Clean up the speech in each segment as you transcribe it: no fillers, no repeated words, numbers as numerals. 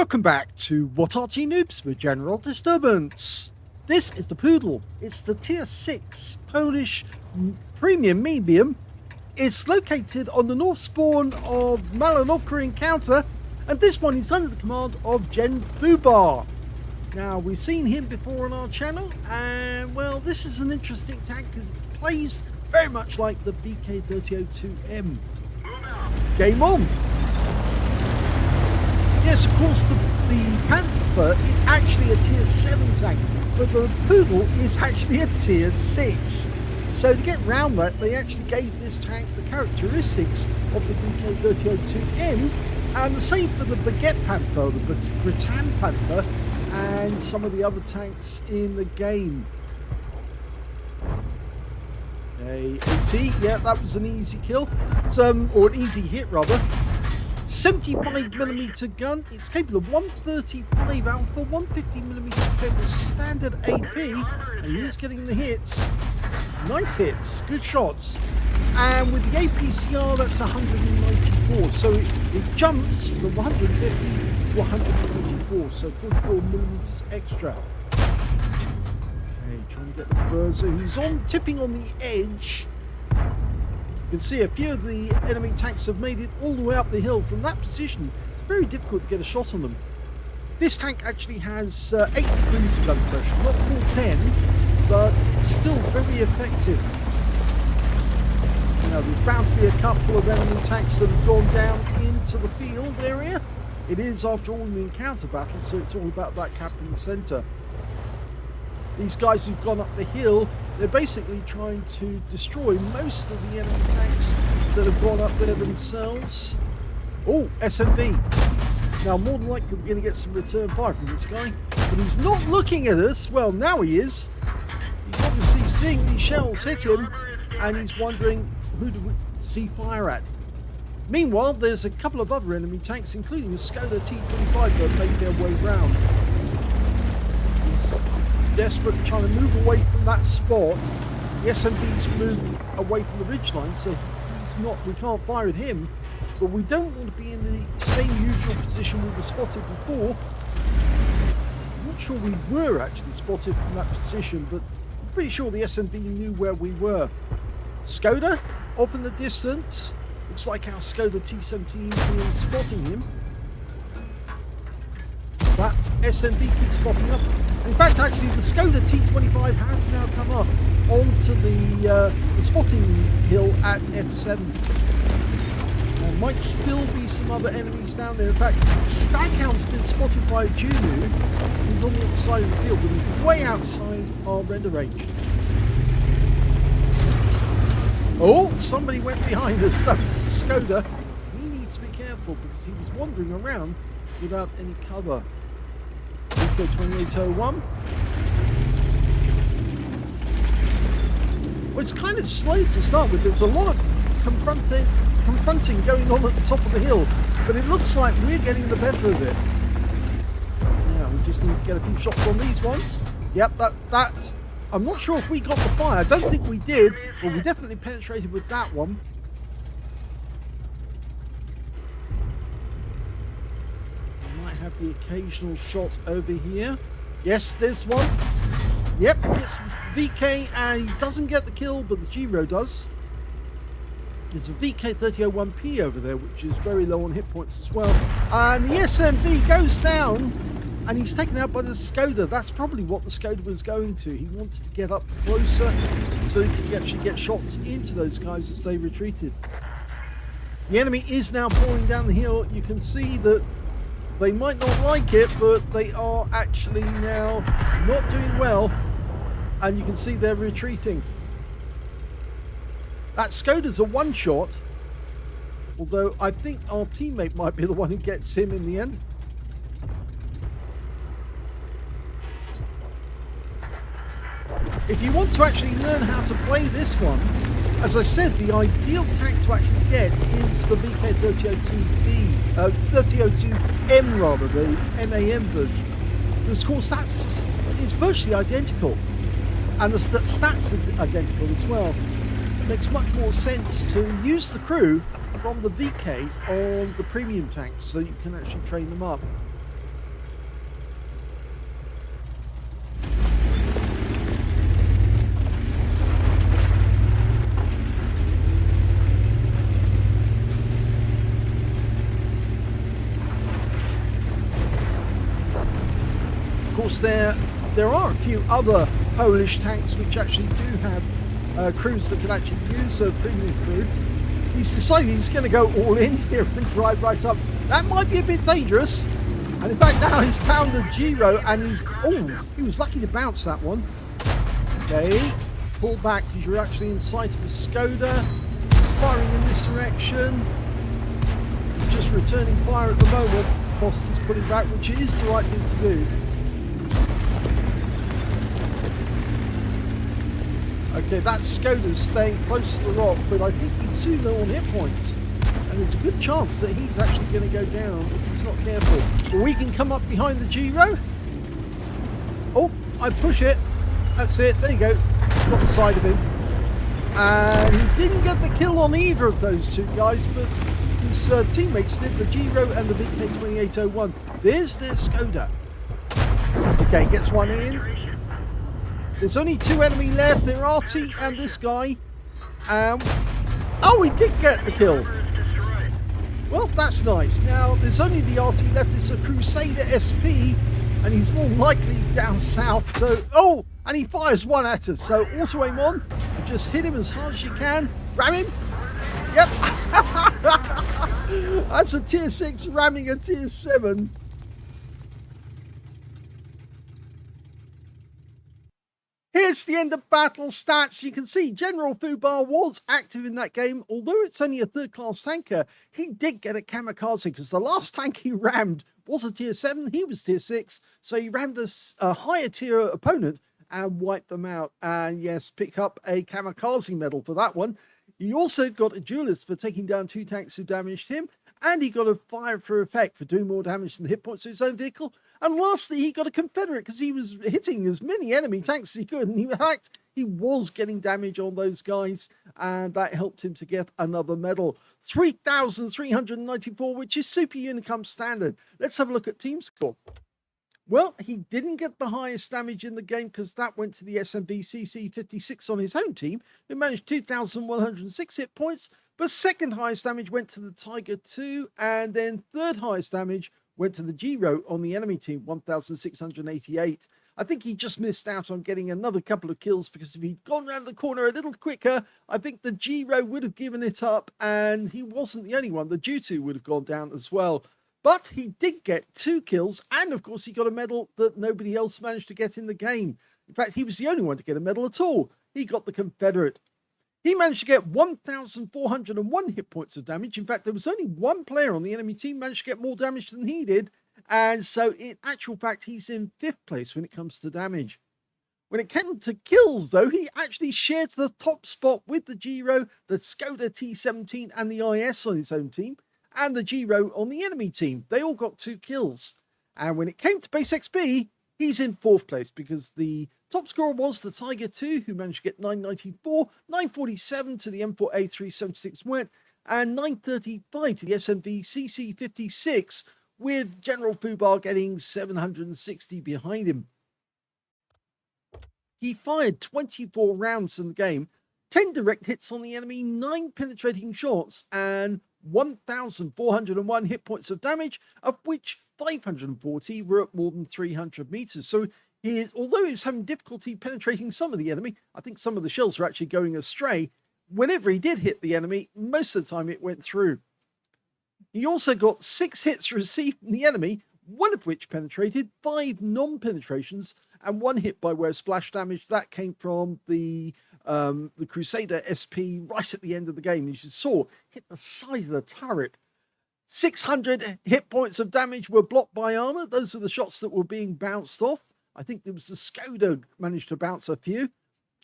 Welcome back to What Arty Noobs for General Disturbance. This is the Pudel. It's the tier 6 Polish premium medium. It's located on the north spawn of Malinovka Encounter, and this one is under the command of GenFUBAR. Now, we've seen him before on our channel, and well, this is an interesting tank because it plays very much like the VK3002M. Game on! Yes, of course, the Panther is actually a tier 7 tank, but the Pudel is actually a tier 6. So to get round that, they actually gave this tank the characteristics of the VK3002M, and the same for the Baguette Panther, the Britann Panther, and some of the other tanks in the game. AT, yeah, that was an easy kill, or an easy hit rather. 75mm gun. It's capable of 135 alpha, 150mm with standard AP, and he is getting the hits. Nice hits, good shots. And with the APCR, that's 194, so it jumps from 150 to 194, so 44mm extra. Okay, trying to get the Berser, who's tipping on the edge. You can see a few of the enemy tanks have made it all the way up the hill. From that position, it's very difficult to get a shot on them. This tank actually has 8 degrees of gun pressure, not full 10, but it's still very effective. Now, there's bound to be a couple of enemy tanks that have gone down into the field area. It is, after all, an encounter battle, so it's all about that cap in the centre. These guys who've gone up the hill, they're basically trying to destroy most of the enemy tanks that have gone up there themselves. Oh, SMV. Now, more than likely, we're going to get some return fire from this guy. But he's not looking at us. Well, now he is. He's obviously seeing these shells hit him, and he's wondering who do we see fire at. Meanwhile, there's a couple of other enemy tanks, including a Skoda T25 that made their way round. He's desperate, trying to move away from that spot. The SMV's moved away from the ridgeline, so he's not. We can't fire at him, but we don't want to be in the same usual position we were spotted before. I'm not sure we were actually spotted from that position, but I'm pretty sure the SMV knew where we were. Skoda off in the distance. Looks like our Skoda T17 is spotting him. That SMV keeps popping up. In fact, actually, the Skoda T25 has now come up onto the spotting hill at F7. There might still be some other enemies down there. In fact, Staghound's been spotted by Juno. He's on the other side of the field, but he's way outside our render range. Oh, somebody went behind us. That was the Skoda. He needs to be careful because he was wandering around without any cover. VK2801. Well, it's kind of slow to start with. There's a lot of confronting going on at the top of the hill, but it looks like we're getting the better of it. Now we just need to get a few shots on these ones. Yep, that's. I'm not sure if we got the fire. I don't think we did, but we definitely penetrated with that one. Have the occasional shot over here. Yes, there's one. Yep, gets the VK and he doesn't get the kill, but the Giro does. There's a VK3001P over there, which is very low on hit points as well. And the SMV goes down and he's taken out by the Skoda. That's probably what the Skoda was going to. He wanted to get up closer so he could actually get shots into those guys as they retreated. The enemy is now pouring down the hill. You can see that they might not like it, but they are actually now not doing well. And you can see they're retreating. That Skoda's a one-shot. Although I think our teammate might be the one who gets him in the end. If you want to actually learn how to play this one, as I said, the ideal tank to actually get is the VK3002M rather, the MAM version. Because of course it's virtually identical, and the stats are identical as well. It makes much more sense to use the crew from the VK on the premium tanks so you can actually train them up. course, there are a few other Polish tanks which actually do have crews that can actually use a premium crew. He's decided he's going to go all in here and drive right up. That might be a bit dangerous. And in fact, now he's found the Giro and he was lucky to bounce that one. Okay, pull back because you're actually in sight of a Skoda. He's firing in this direction. He's just returning fire at the moment. Boston's putting back, which is the right thing to do. Okay, that Skoda's staying close to the rock, but I think he's too low on hit points. And there's a good chance that he's actually going to go down if he's not careful. Or we can come up behind the Giro. Oh, I push it. That's it. There you go. Got the side of him. And he didn't get the kill on either of those two guys, but his teammates did, the Giro and the VK2801. There's their Skoda. Okay, gets one in. There's only two enemy left. They're Arty and this guy. Oh, he did get the kill. Well, that's nice. Now, there's only the Arty left. It's a Crusader SP, and he's more likely down south. So, oh, and he fires one at us. So, auto aim on. Just hit him as hard as you can. Ram him. Yep. That's a tier 6 ramming a tier 7. Here's the end of battle stats. You can see GenFUBAR was active in that game. Although it's only a third-class tanker, he did get a kamikaze because the last tank he rammed was a tier 7. He was tier 6. So he rammed a higher tier opponent and wiped them out. And yes, pick up a kamikaze medal for that one. He also got a duelist for taking down 2 tanks who damaged him. And he got a fire for effect for doing more damage than the hit points of his own vehicle. And lastly, he got a Confederate because he was hitting as many enemy tanks as he could. And in fact, he was getting damage on those guys. And that helped him to get another medal. 3,394, which is Super Unicum standard. Let's have a look at team score. Well, he didn't get the highest damage in the game because that went to the SMV CC56 on his own team, who managed 2,106 hit points. But second highest damage went to the Tiger 2, and then third highest damage went to the Giro on the enemy team, 1,688. I think he just missed out on getting another couple of kills because if he'd gone around the corner a little quicker, I think the Giro would have given it up, and he wasn't the only one. The Jutu would have gone down as well. But he did get 2 kills, and of course he got a medal that nobody else managed to get in the game. In fact, he was the only one to get a medal at all. He got the Confederate. He managed to get 1,401 hit points of damage. In fact, there was only one player on the enemy team managed to get more damage than he did. And so, in actual fact, he's in 5th place when it comes to damage. When it came to kills, though, he actually shared the top spot with the Giro, the Skoda T17 and the IS on his own team, and the Giro on the enemy team. They all got 2 kills. And when it came to base XP, he's in 4th place because the top scorer was the Tiger 2, who managed to get 994, 947 to the M4A376 went, and 935 to the SMV CC56, with GenFUBAR getting 760 behind him. He fired 24 rounds in the game, 10 direct hits on the enemy, 9 penetrating shots, and 1,401 hit points of damage, of which 540 were at more than 300 meters. So although he was having difficulty penetrating some of the enemy, I think some of the shells were actually going astray. Whenever he did hit the enemy, most of the time it went through. He also got 6 hits received from the enemy, one of which penetrated, 5 non-penetrations, and 1 hit by way of splash damage. That came from the Crusader SP right at the end of the game. As you saw, hit the side of the turret. 600 hit points of damage were blocked by armor. Those were the shots that were being bounced off. I think there was the Skoda managed to bounce a few.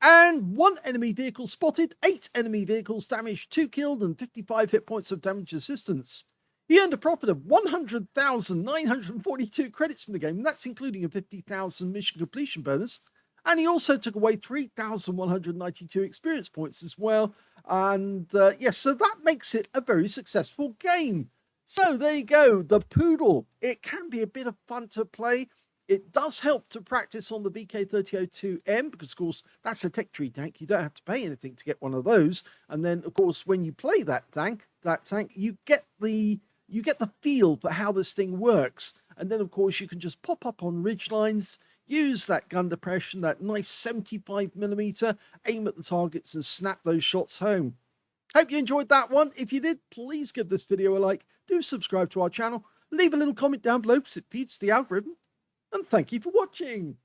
And 1 enemy vehicle spotted, 8 enemy vehicles damaged, 2 killed, and 55 hit points of damage assistance. He earned a profit of 100,942 credits from the game, and that's including a 50,000 mission completion bonus. And he also took away 3,192 experience points as well. And yes, so that makes it a very successful game. So there you go, the Pudel. It can be a bit of fun to play. It does help to practice on the VK3002M because, of course, that's a tech tree tank. You don't have to pay anything to get one of those. And then, of course, when you play that tank, you get the feel for how this thing works. And then, of course, you can just pop up on ridge lines. use that gun depression, that nice 75mm, aim at the targets and snap those shots home. Hope you enjoyed that one. If you did, please give this video a like, do subscribe to our channel, leave a little comment down below because it feeds the algorithm, and thank you for watching.